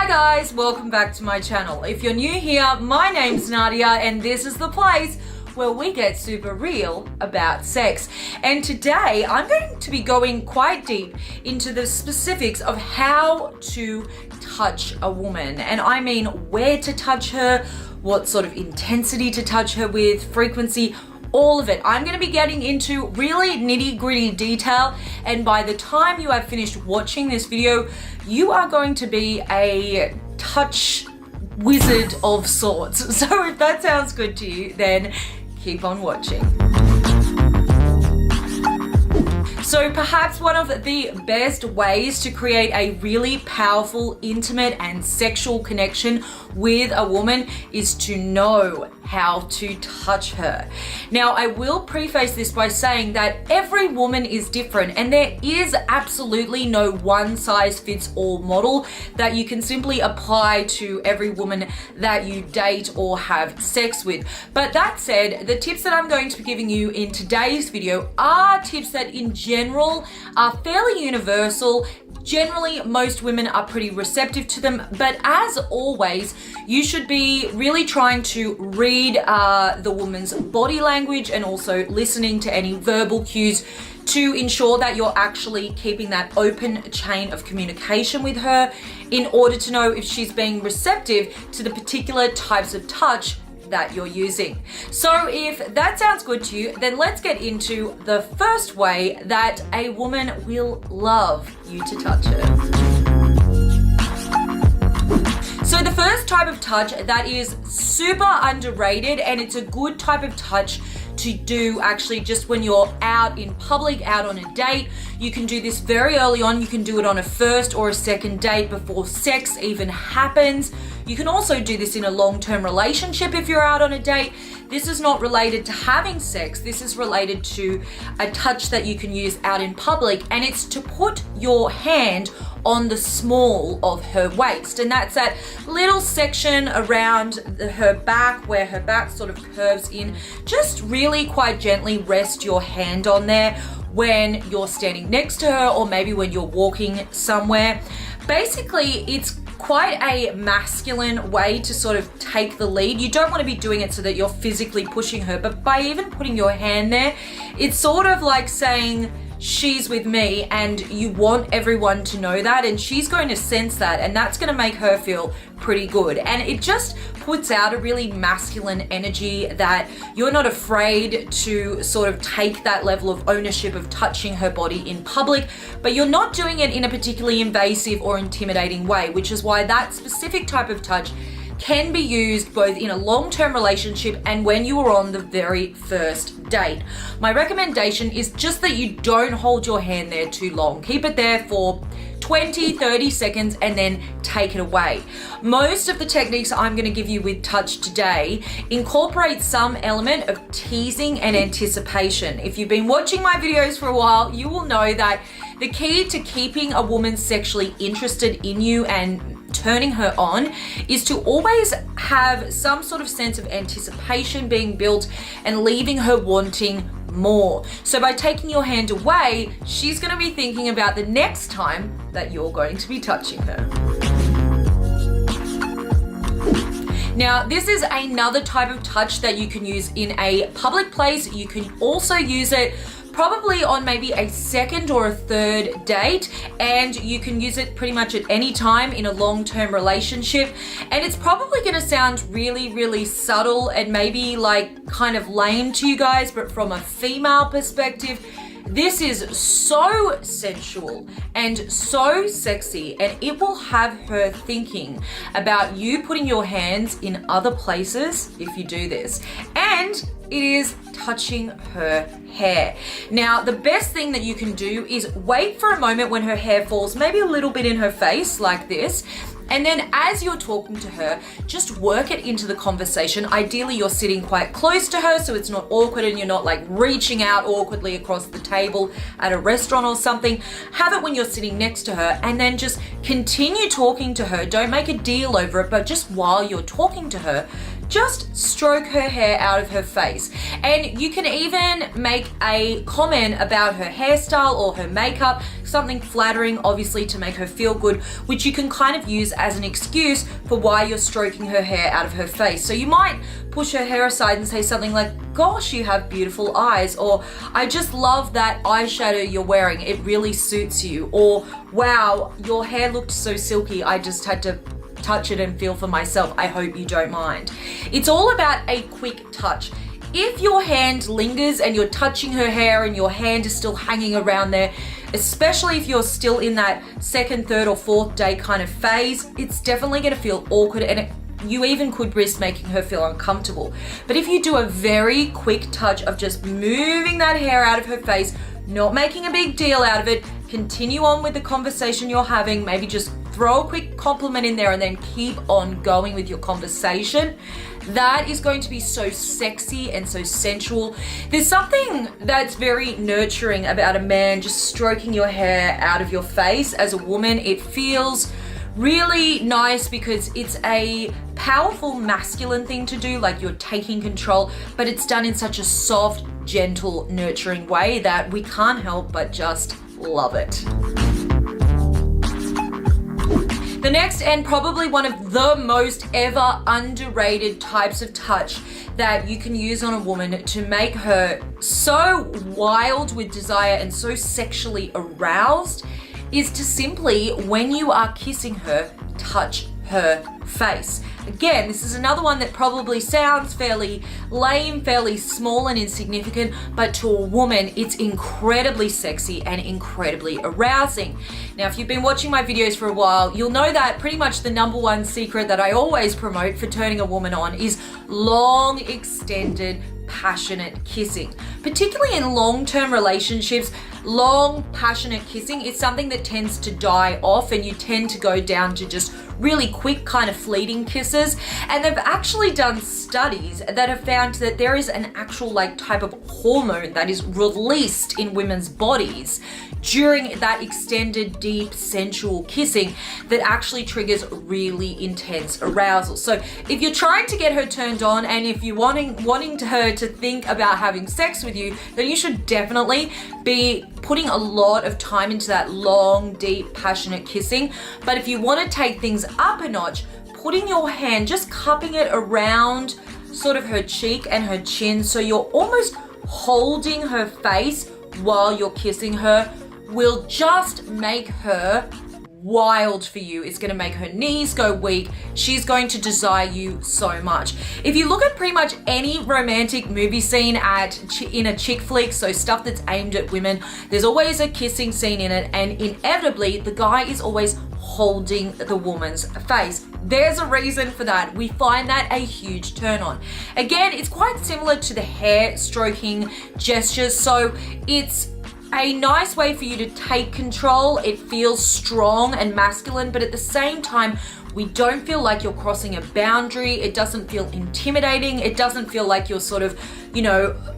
Hi guys, welcome back to my channel. If you're new here, my name's Nadia and this is the place where we get super real about sex. And today I'm going to be going quite deep into the specifics of how to touch a woman. And I mean where to touch her, what sort of intensity to touch her with, frequency, all of it. I'm going to be getting into really nitty-gritty detail, and by the time you have finished watching this video, you are going to be a touch wizard of sorts. So if that sounds good to you, then keep on watching. So perhaps one of the best ways to create a really powerful, intimate and sexual connection with a woman is to know how to touch her. Now, I will preface this by saying that every woman is different and there is absolutely no one size fits all model that you can simply apply to every woman that you date or have sex with. But that said, the tips that I'm going to be giving you in today's video are tips that in general are fairly universal. Generally, most women are pretty receptive to them, but as always, you should be really trying to read the woman's body language and also listening to any verbal cues to ensure that you're actually keeping that open chain of communication with her in order to know if she's being receptive to the particular types of touch that you're using. So if that sounds good to you, then let's get into the first way that a woman will love you to touch her. So the first type of touch that is super underrated, and it's a good type of touch to do actually just when you're out in public, out on a date. You can do this very early on. You can do it on a first or a second date before sex even happens. You can also do this in a long-term relationship if you're out on a date. This is not related to having sex. This is related to a touch that you can use out in public, and it's to put your hand on the small of her waist. And that's that little section around her back where her back sort of curves in. Just really quite gently rest your hand on there when you're standing next to her or maybe when you're walking somewhere. Basically, it's quite a masculine way to sort of take the lead. You don't want to be doing it so that you're physically pushing her, but by even putting your hand there, it's sort of like saying, she's with me, and you want everyone to know that, and she's going to sense that, and that's going to make her feel pretty good. And it just puts out a really masculine energy that you're not afraid to sort of take that level of ownership of touching her body in public, but you're not doing it in a particularly invasive or intimidating way, which is why that specific type of touch can be used both in a long-term relationship and when you are on the very first date. My recommendation is just that you don't hold your hand there too long. Keep it there for 20-30 seconds and then take it away. Most of the techniques I'm going to give you with touch today incorporate some element of teasing and anticipation. If you've been watching my videos for a while, you will know that the key to keeping a woman sexually interested in you and turning her on is to always have some sort of sense of anticipation being built and leaving her wanting more. So by taking your hand away, she's going to be thinking about the next time that you're going to be touching her. Now, this is another type of touch that you can use in a public place. You can also use it probably on maybe a second or a third date, and you can use it pretty much at any time in a long-term relationship. And it's probably going to sound really, really subtle and maybe like kind of lame to you guys, but from a female perspective, this is so sensual and so sexy, and it will have her thinking about you putting your hands in other places if you do this. And it is touching her hair. Now, the best thing that you can do is wait for a moment when her hair falls maybe a little bit in her face like this, and then as you're talking to her, just work it into the conversation. Ideally, you're sitting quite close to her so it's not awkward and you're not like reaching out awkwardly across the table at a restaurant or something. Have it when you're sitting next to her, and then just continue talking to her. Don't make a deal over it, but just while you're talking to her, just stroke her hair out of her face. And you can even make a comment about her hairstyle or her makeup, something flattering, obviously, to make her feel good, which you can kind of use as an excuse for why you're stroking her hair out of her face. So you might push her hair aside and say something like, gosh, you have beautiful eyes, or I just love that eyeshadow you're wearing, it really suits you, or wow, your hair looked so silky, I just had to touch it and feel for myself, I hope you don't mind. It's all about a quick touch. If your hand lingers and you're touching her hair and your hand is still hanging around there, especially if you're still in that second, third, or fourth day kind of phase, it's definitely going to feel awkward, and you even could risk making her feel uncomfortable. But if you do a very quick touch of just moving that hair out of her face, not making a big deal out of it, continue on with the conversation you're having, maybe just throw a quick compliment in there and then keep on going with your conversation, that is going to be so sexy and so sensual. There's something that's very nurturing about a man just stroking your hair out of your face. As a woman, it feels really nice because it's a powerful masculine thing to do, like you're taking control, but it's done in such a soft, gentle, nurturing way that we can't help but just love it. The next, and probably one of the most ever underrated types of touch that you can use on a woman to make her so wild with desire and so sexually aroused, is to simply, when you are kissing her, touch her face. Again, this is another one that probably sounds fairly lame, fairly small and insignificant, but to a woman, it's incredibly sexy and incredibly arousing. Now, if you've been watching my videos for a while, you'll know that pretty much the number one secret that I always promote for turning a woman on is long, extended, passionate kissing. Particularly in long-term relationships, long, passionate kissing is something that tends to die off, and you tend to go down to just really quick kind of fleeting kisses. And they've actually done studies that have found that there is an actual type of hormone that is released in women's bodies during that extended, deep, sensual kissing that actually triggers really intense arousal. So if you're trying to get her turned on, and if you're wanting her to think about having sex with you, then you should definitely be putting a lot of time into that long, deep, passionate kissing. But if you want to take things up a notch, putting your hand, just cupping it around sort of her cheek and her chin, so you're almost holding her face while you're kissing her, will just make her wild for you. It's going to make her knees go weak. She's going to desire you so much. If you look at pretty much any romantic movie scene in a chick flick, so stuff that's aimed at women, there's always a kissing scene in it, and inevitably the guy is always holding the woman's face. There's a reason for that. We find that a huge turn on. Again, it's quite similar to the hair stroking gestures, so it's a nice way for you to take control. It feels strong and masculine, but at the same time, we don't feel like you're crossing a boundary. It doesn't feel intimidating. It doesn't feel like you're sort of,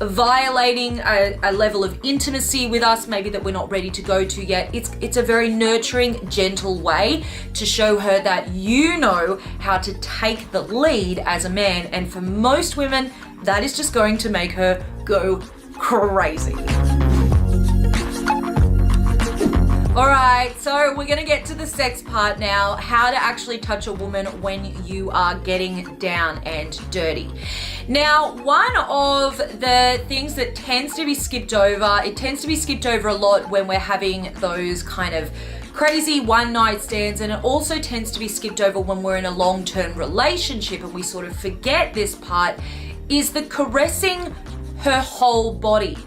violating a level of intimacy with us, maybe that we're not ready to go to yet. It's a very nurturing, gentle way to show her that you know how to take the lead as a man. And for most women, that is just going to make her go crazy. All right, so we're gonna get to the sex part now, how to actually touch a woman when you are getting down and dirty. Now, one of the things that tends to be skipped over, it tends to be skipped over a lot when we're having those kind of crazy one-night stands, and it also tends to be skipped over when we're in a long-term relationship and we sort of forget this part, is the caressing her whole body.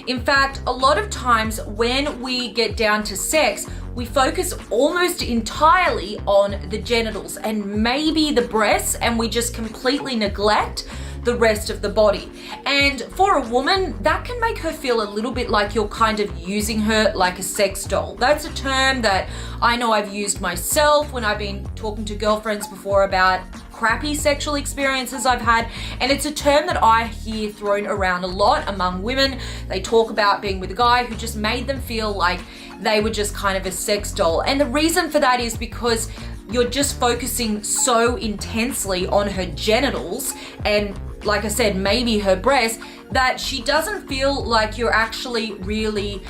In fact, a lot of times when we get down to sex, we focus almost entirely on the genitals and maybe the breasts, and we just completely neglect the rest of the body. And for a woman, that can make her feel a little bit like you're kind of using her like a sex doll. That's a term that I know I've used myself when I've been talking to girlfriends before about crappy sexual experiences I've had, and it's a term that I hear thrown around a lot among women. They talk about being with a guy who just made them feel like they were just kind of a sex doll. And the reason for that is because you're just focusing so intensely on her genitals and, like I said, maybe her breasts, that she doesn't feel like you're actually really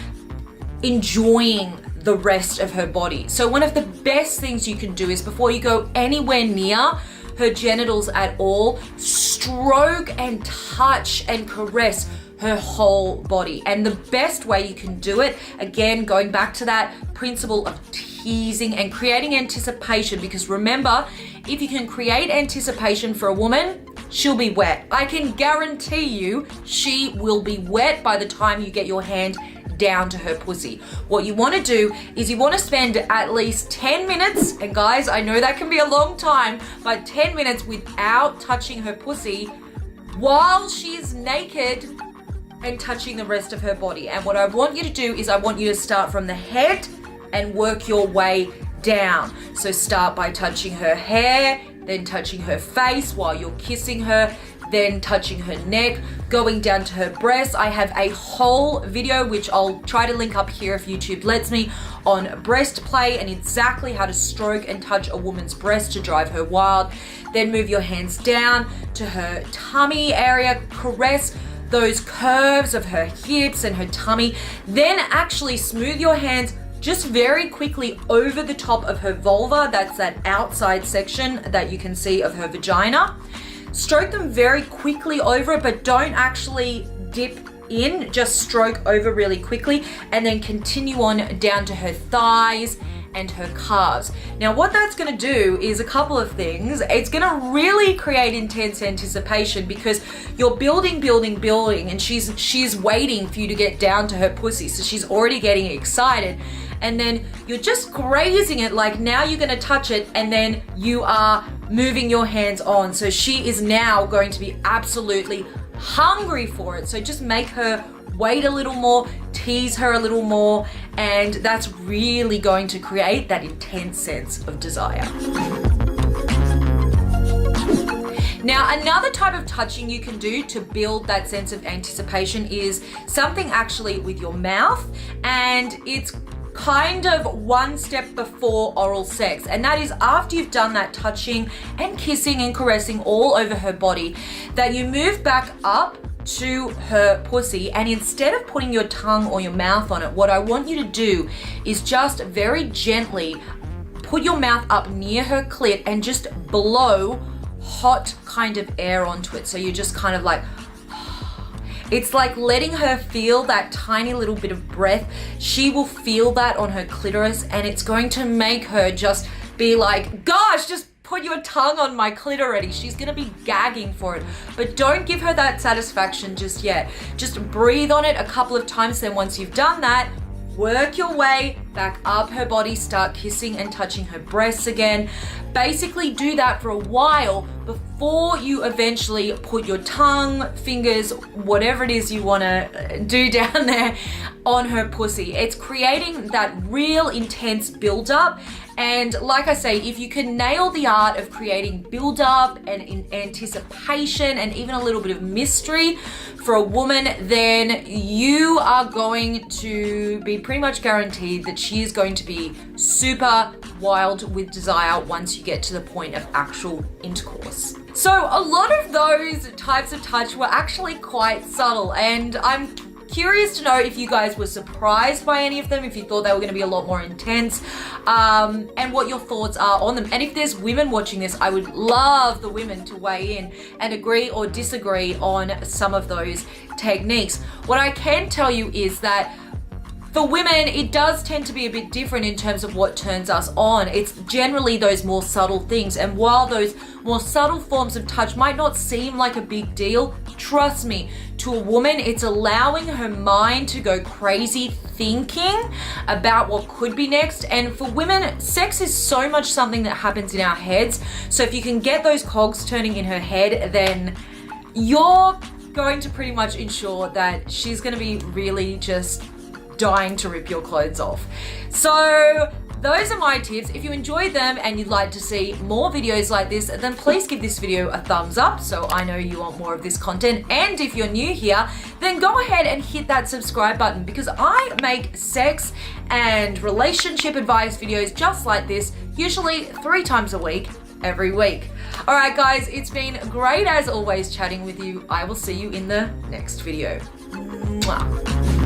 enjoying the rest of her body. So one of the best things you can do is, before you go anywhere near her genitals at all, stroke and touch and caress her whole body. And the best way you can do it, again, going back to that principle of teasing and creating anticipation, because remember, if you can create anticipation for a woman, she'll be wet. I can guarantee you she will be wet by the time you get your hand down to her pussy. What you want to do is you want to spend at least 10 minutes, and guys, I know that can be a long time, but 10 minutes without touching her pussy while she's naked and touching the rest of her body. And what I want you to do is I want you to start from the head and work your way down. So start by touching her hair, then touching her face while you're kissing her, then touching her neck, going down to her breasts. I have a whole video, which I'll try to link up here if YouTube lets me, on breast play and exactly how to stroke and touch a woman's breast to drive her wild. Then move your hands down to her tummy area, caress those curves of her hips and her tummy. Then actually smooth your hands just very quickly over the top of her vulva. That's that outside section that you can see of her vagina. Stroke them very quickly over it, but don't actually dip in, just stroke over really quickly, and then continue on down to her thighs and her calves. Now what that's going to do is a couple of things. It's going to really create intense anticipation, because you're building, and she's waiting for you to get down to her pussy, so she's already getting excited. And then you're just grazing it, like now you're going to touch it, and then you are moving your hands on. So she is now going to be absolutely hungry for it. So just make her wait a little more, tease her a little more, and that's really going to create that intense sense of desire. Now, another type of touching you can do to build that sense of anticipation is something actually with your mouth, and it's kind of one step before oral sex, and that is after you've done that touching and kissing and caressing all over her body, that you move back up to her pussy, and instead of putting your tongue or your mouth on it, what I want you to do is just very gently put your mouth up near her clit and just blow hot kind of air onto it. So you're just kind of like, it's like letting her feel that tiny little bit of breath. She will feel that on her clitoris, and it's going to make her just be like, gosh, just put your tongue on my clit already. She's gonna be gagging for it. But don't give her that satisfaction just yet. Just breathe on it a couple of times. Then once you've done that, work your way back up her body, start kissing and touching her breasts again. Basically do that for a while before you eventually put your tongue, fingers, whatever it is you want to do down there on her pussy. It's creating that real intense build-up. And like I say, if you can nail the art of creating build-up and in anticipation and even a little bit of mystery for a woman, then you are going to be pretty much guaranteed that she is going to be super wild with desire once you get to the point of actual intercourse. So a lot of those types of touch were actually quite subtle, and I'm curious to know if you guys were surprised by any of them, if you thought they were going to be a lot more intense, and what your thoughts are on them. And if there's women watching this, I would love the women to weigh in and agree or disagree on some of those techniques. What I can tell you is that for women, it does tend to be a bit different in terms of what turns us on. It's generally those more subtle things. And while those more subtle forms of touch might not seem like a big deal, trust me, to a woman, it's allowing her mind to go crazy thinking about what could be next. And for women, sex is so much something that happens in our heads. So if you can get those cogs turning in her head, then you're going to pretty much ensure that she's going to be really just dying to rip your clothes off. So those are my tips. If you enjoyed them and you'd like to see more videos like this, then please give this video a thumbs up so I know you want more of this content. And if you're new here, then go ahead and hit that subscribe button, because I make sex and relationship advice videos just like this, usually 3 times a week, every week. All right, guys, it's been great as always chatting with you. I will see you in the next video. Mwah.